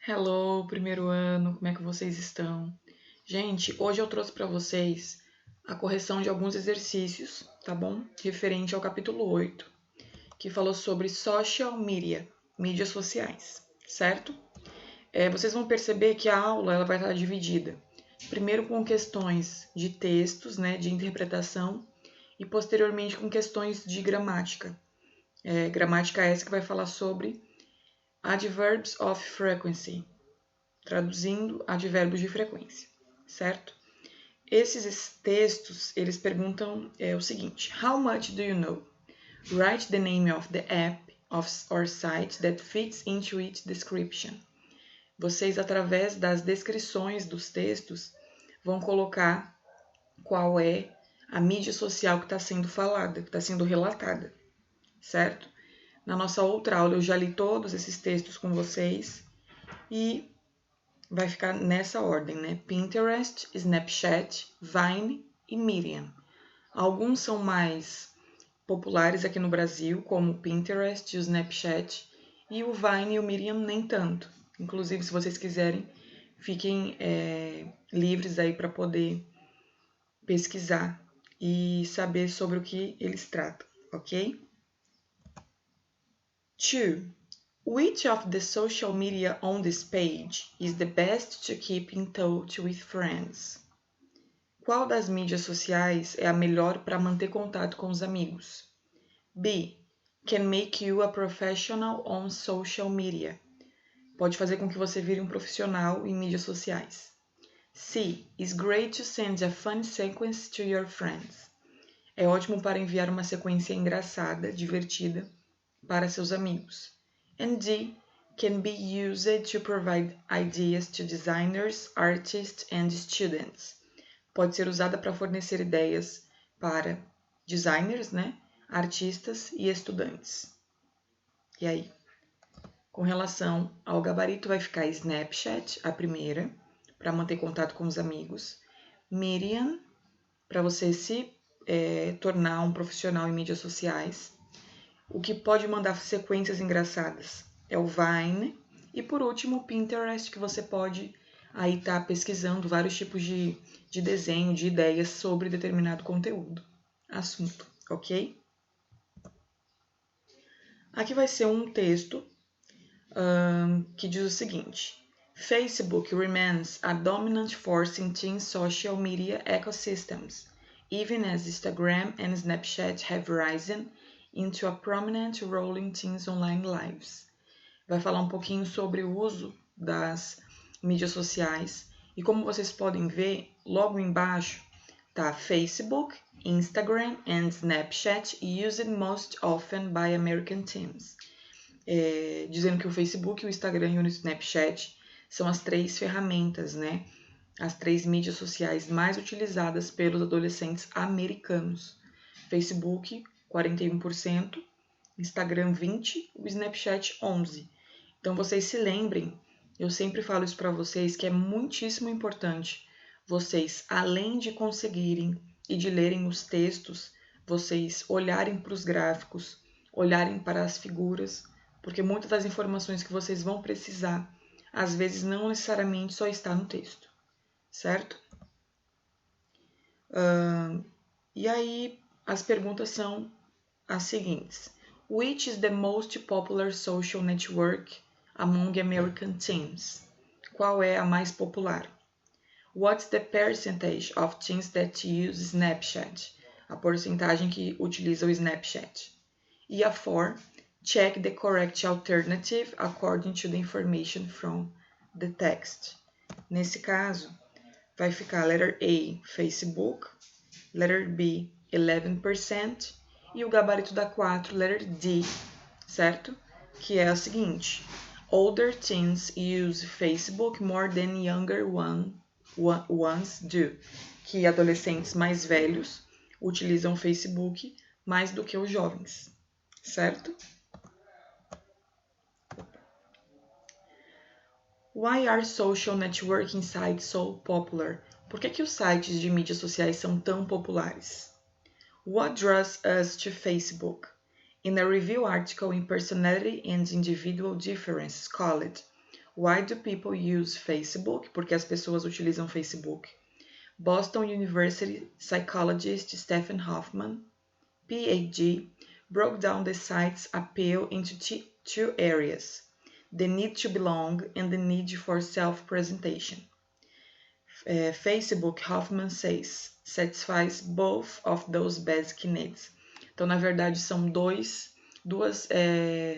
Hello, primeiro ano, como é que vocês estão? Gente, hoje eu trouxe para vocês a correção de alguns exercícios, tá bom? Referente ao capítulo 8, que falou sobre social media, mídias sociais, certo? Vocês vão perceber que a aula ela vai estar dividida, primeiro com questões de textos, né, de interpretação, e posteriormente com questões de gramática. Gramática essa que vai falar sobre adverbs of frequency, traduzindo advérbios de frequência, certo? Esses textos, eles perguntam o seguinte: How much do you know? Write the name of the app or site that fits into its description. Vocês, através das descrições dos textos, vão colocar qual é a mídia social que está sendo falada, que está sendo relatada, certo? Na nossa outra aula eu já li todos esses textos com vocês e vai ficar nessa ordem, né? Pinterest, Snapchat, Vine e Medium. Alguns são mais populares aqui no Brasil, como o Pinterest e o Snapchat, e o Vine e o Medium nem tanto. Inclusive, se vocês quiserem, fiquem livres aí para poder pesquisar e saber sobre o que eles tratam, ok? 2. Which of the social media on this page is the best to keep in touch with friends? Qual das mídias sociais é a melhor para manter contato com os amigos? B. Can make you a professional on social media. Pode fazer com que você vire um profissional em mídias sociais. C. Is great to send a fun sequence to your friends. É ótimo para enviar uma sequência engraçada, divertida, para seus amigos. And D. Can be used to provide ideas to designers, artists and students. Pode ser usada para fornecer ideias para designers, né, artistas e estudantes. E aí? Com relação ao gabarito, vai ficar Snapchat, a primeira, para manter contato com os amigos. Medium, para você se tornar um profissional em mídias sociais. O que pode mandar sequências engraçadas é o Vine. E por último, o Pinterest, que você pode aí estar pesquisando vários tipos de desenho, de ideias sobre determinado conteúdo, assunto, ok? Aqui vai ser um texto que diz o seguinte: Facebook remains a dominant force in teen social media ecosystems, even as Instagram and Snapchat have risen into a prominent role in teens' online lives. Vai falar um pouquinho sobre o uso das mídias sociais e como vocês podem ver, logo embaixo tá Facebook, Instagram and Snapchat used most often by American teens. Dizendo que o Facebook, o Instagram e o Snapchat são as 3 ferramentas, né? As 3 mídias sociais mais utilizadas pelos adolescentes americanos. Facebook, 41%, Instagram 20%, o Snapchat 11%. Então, vocês se lembrem, eu sempre falo isso para vocês, que é muitíssimo importante vocês, além de conseguirem e de lerem os textos, vocês olharem para os gráficos, olharem para as figuras, porque muitas das informações que vocês vão precisar, às vezes não necessariamente só está no texto, certo? E aí, as perguntas são as seguintes. Which is the most popular social network among American teens? Qual é a mais popular? What's the percentage of teens that use Snapchat? A porcentagem que utiliza o Snapchat. E a 4, check the correct alternative according to the information from the text. Nesse caso, vai ficar letter A, Facebook, letter B, 11%, e o gabarito da 4, letter D, certo? Que é o seguinte: older teens use Facebook more than younger ones do. Que adolescentes mais velhos utilizam o Facebook mais do que os jovens, certo? Why are social networking sites so popular? Por que os sites de mídias sociais são tão populares? What draws us to Facebook? In a review article in Personality and Individual Differences called Why do people use Facebook? Porque as pessoas utilizam Facebook. Boston University psychologist Stephen Hoffman, PhD, broke down the site's appeal into two areas: the need to belong and the need for self-presentation. Facebook, Hoffman says, satisfies both of those basic needs. Então, na verdade, são duas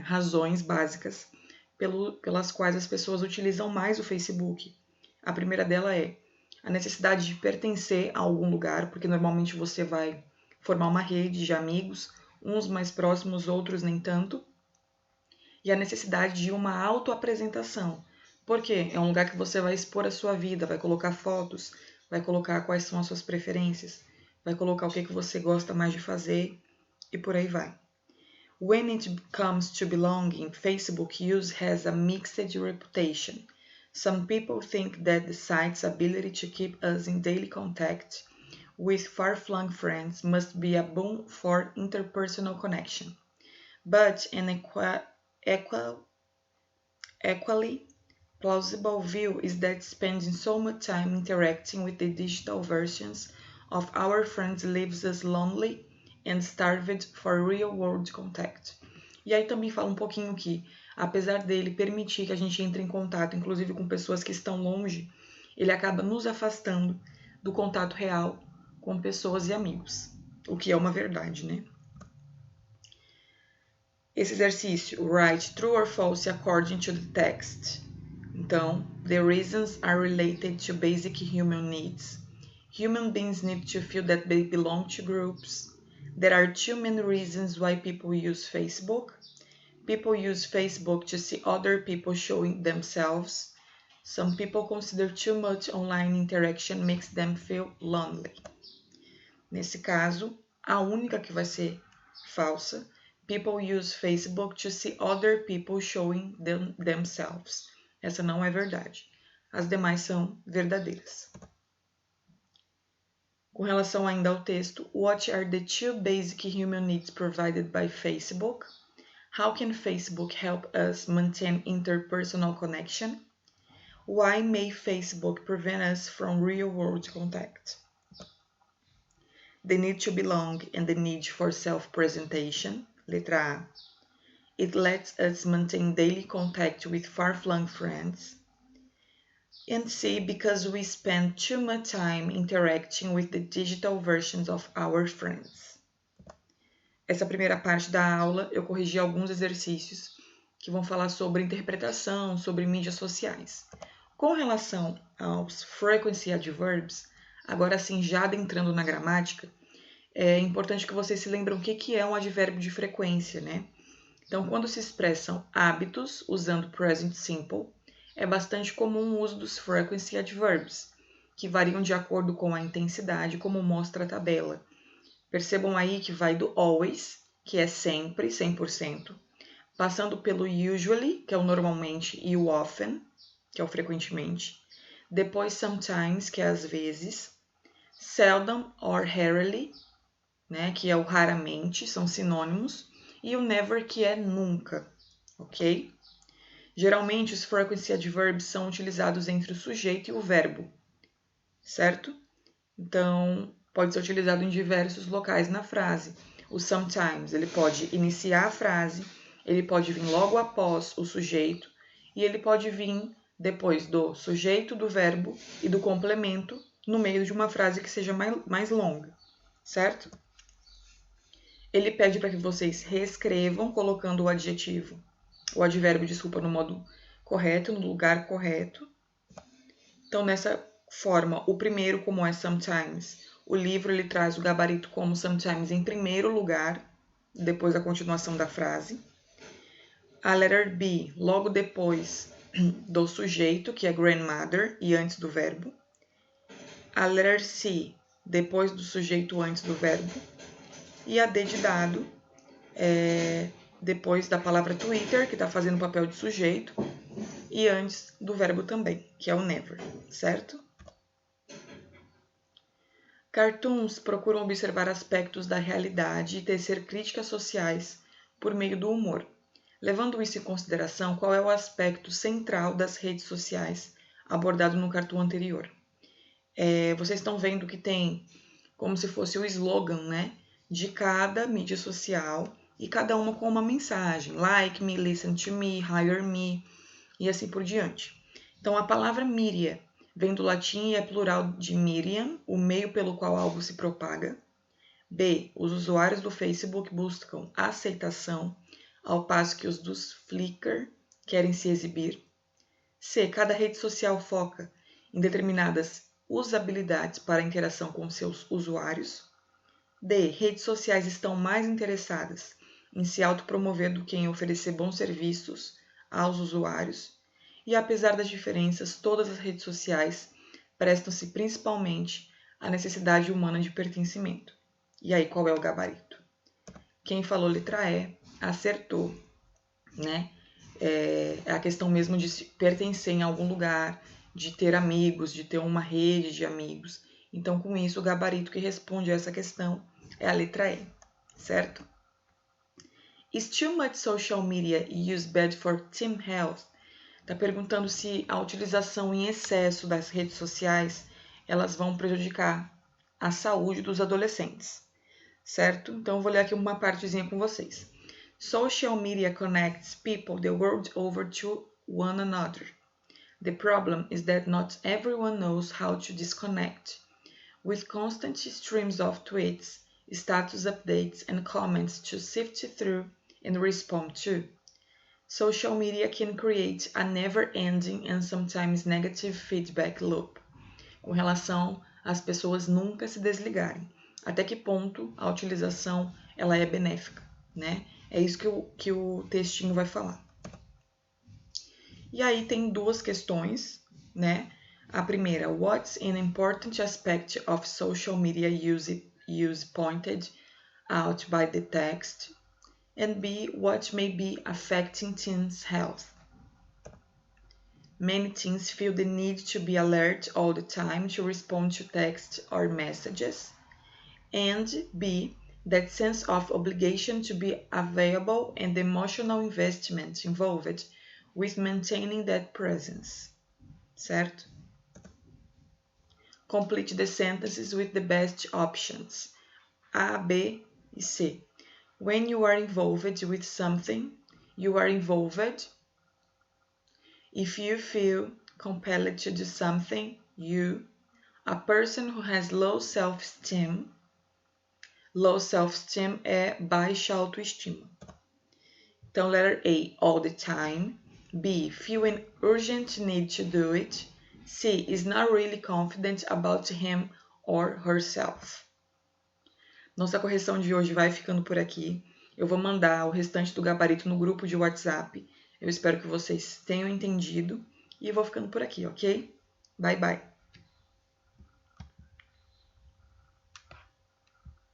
razões básicas pelas quais as pessoas utilizam mais o Facebook. A primeira dela é a necessidade de pertencer a algum lugar, porque normalmente você vai formar uma rede de amigos, uns mais próximos, outros nem tanto. E a necessidade de uma autoapresentação. Por quê? É um lugar que você vai expor a sua vida, vai colocar fotos, vai colocar quais são as suas preferências, vai colocar o que você gosta mais de fazer e por aí vai. When it comes to belonging, Facebook use has a mixed reputation. Some people think that the site's ability to keep us in daily contact with far-flung friends must be a boon for interpersonal connection. But an equally plausible view is that spending so much time interacting with the digital versions of our friends leaves us lonely and starved for real-world contact. E aí também fala um pouquinho que, apesar dele permitir que a gente entre em contato, inclusive com pessoas que estão longe, ele acaba nos afastando do contato real com pessoas e amigos, o que é uma verdade, né? Esse exercício, write true or false according to the text. Então, the reasons are related to basic human needs. Human beings need to feel that they belong to groups. There are too many reasons why people use Facebook. People use Facebook to see other people showing themselves. Some people consider too much online interaction makes them feel lonely. Nesse caso, a única que vai ser falsa, people use Facebook to see other people showing themselves. Essa não é verdade. As demais são verdadeiras. Com relação ainda ao texto, what are the two basic human needs provided by Facebook? How can Facebook help us maintain interpersonal connection? Why may Facebook prevent us from real-world contact? The need to belong and the need for self-presentation. Letra A. It lets us maintain daily contact with far-flung friends. And C, because we spend too much time interacting with the digital versions of our friends. Essa primeira parte da aula eu corrigi alguns exercícios que vão falar sobre interpretação, sobre mídias sociais. Com relação aos frequency adverbs, agora sim já adentrando na gramática, é importante que vocês se lembrem o que é um advérbio de frequência, né? Então, quando se expressam hábitos usando present simple, é bastante comum o uso dos frequency adverbs, que variam de acordo com a intensidade, como mostra a tabela. Percebam aí que vai do always, que é sempre, 100%, passando pelo usually, que é o normalmente, e o often, que é o frequentemente, depois sometimes, que é às vezes, seldom or rarely, né, que é o raramente, são sinônimos, e o never, que é nunca, ok? Geralmente, os frequency adverbs são utilizados entre o sujeito e o verbo, certo? Então, pode ser utilizado em diversos locais na frase. O sometimes, ele pode iniciar a frase, ele pode vir logo após o sujeito, e ele pode vir depois do sujeito, do verbo e do complemento, no meio de uma frase que seja mais longa, certo? Ele pede para que vocês reescrevam colocando o advérbio, no modo correto, no lugar correto. Então, nessa forma, o primeiro, como é sometimes, o livro ele traz o gabarito como sometimes em primeiro lugar, depois da continuação da frase. A letter B, logo depois do sujeito, que é grandmother, e antes do verbo. A letter C, depois do sujeito, antes do verbo. E a D de dado, depois da palavra Twitter, que está fazendo o papel de sujeito, e antes do verbo também, que é o never, certo? Cartoons procuram observar aspectos da realidade e tecer críticas sociais por meio do humor. Levando isso em consideração, qual é o aspecto central das redes sociais abordado no cartoon anterior? Vocês estão vendo que tem como se fosse o slogan, né, de cada mídia social e cada uma com uma mensagem. Like me, listen to me, hire me e assim por diante. Então, a palavra mídia vem do latim e é plural de Miriam, o meio pelo qual algo se propaga. B. Os usuários do Facebook buscam aceitação, ao passo que os dos Flickr querem se exibir. C. Cada rede social foca em determinadas usabilidades para a interação com seus usuários. D. Redes sociais estão mais interessadas em se autopromover do que em oferecer bons serviços aos usuários. E apesar das diferenças, todas as redes sociais prestam-se principalmente à necessidade humana de pertencimento. E aí, qual é o gabarito? Quem falou letra E acertou, né? É a questão mesmo de se pertencer em algum lugar, de ter amigos, de ter uma rede de amigos. Então, com isso, o gabarito que responde a essa questão é a letra E, certo? Is too much social media used bad for team health? Está perguntando se a utilização em excesso das redes sociais elas vão prejudicar a saúde dos adolescentes, certo? Então, eu vou ler aqui uma partezinha com vocês. Social media connects people the world over to one another. The problem is that not everyone knows how to disconnect. With constant streams of tweets, status updates, and comments to sift through and respond to, social media can create a never-ending and sometimes negative feedback loop, com relação às pessoas nunca se desligarem. Até que ponto a utilização ela é benéfica, né? É isso que o textinho vai falar. E aí tem duas questões, né? A primeira, what's an important aspect of social media use pointed out by the text? And B, what may be affecting teens' health? Many teens feel the need to be alert all the time to respond to text or messages. And B, that sense of obligation to be available and the emotional investment involved with maintaining that presence. Certo? Complete the sentences with the best options. A, B e C. When you are involved with something, you are involved. If you feel compelled to do something, you. A person who has low self-esteem. Low self-esteem é baixa autoestima. Então, letter A, all the time. B, feel an urgent need to do it. C, is not really confident about him or herself. Nossa correção de hoje vai ficando por aqui. Eu vou mandar o restante do gabarito no grupo de WhatsApp. Eu espero que vocês tenham entendido. E eu vou ficando por aqui, ok? Bye, bye!